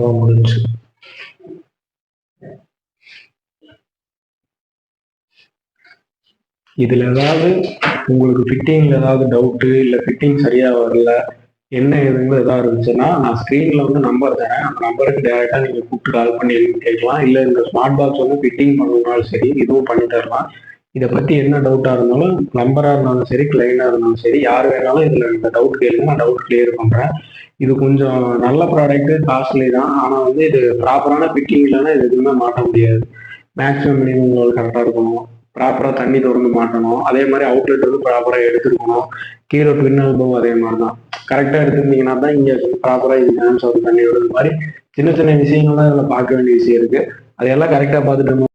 அவ்வளோதான் முடிஞ்சு. இதில் ஏதாவது உங்களுக்கு ஃபிட்டிங்கில் ஏதாவது டவுட்டு, இல்லை ஃபிட்டிங் சரியாக வரல, என்ன ஏதுன்னு எதாவது இருந்துச்சுன்னா நான் ஸ்க்ரீனில் வந்து நம்பர் தரேன். அந்த நம்பருக்கு டேரெக்டாக நீங்கள் கூப்பிட்டு கால் பண்ணி கேட்கலாம். இல்லை இந்த ஸ்மார்ட் பாக்ஸ் வந்து ஃபிட்டிங் பண்ணணும்னாலும் சரி, இதுவும் பண்ணி தரலாம். இதை பற்றி என்ன டவுட்டாக இருந்தாலும், நம்பராக இருந்தாலும் சரி, கிளைண்டாக இருந்தாலும் சரி, யார் வேணாலும் இதில் இந்த டவுட் கேளுங்க, நான் டவுட் கிளியர் பண்ணுறேன். இது கொஞ்சம் நல்ல ப்ராடக்ட்டு, காஸ்ட்லி தான். ஆனால் வந்து இது ப்ராப்பரான ஃபிட்டிங் இல்லைன்னா இது எதுவுமே மாட்ட முடியாது. மேக்ஸிமம் மினிமம் லெவல் கரெக்டாக இருக்கணும், ப்ராப்பராக தண்ணி திறந்து மாட்டணும், அதே மாதிரி அவுட்லெட் வந்து ப்ராப்பராக எடுத்துருக்கணும். கீழே ட்வின் எல்போவும் அதே மாதிரி தான் கரெக்டாக எடுத்துருந்தீங்கன்னா தான் இங்கே ப்ராப்பராக இது டான்ஸ் ஆகுது, தண்ணி விடுறது மாதிரி சின்ன சின்ன விஷயங்கள் தான் இதில் பார்க்க வேண்டிய விஷயம் இருக்குது. அதையெல்லாம் கரெக்டாக பார்த்துட்டு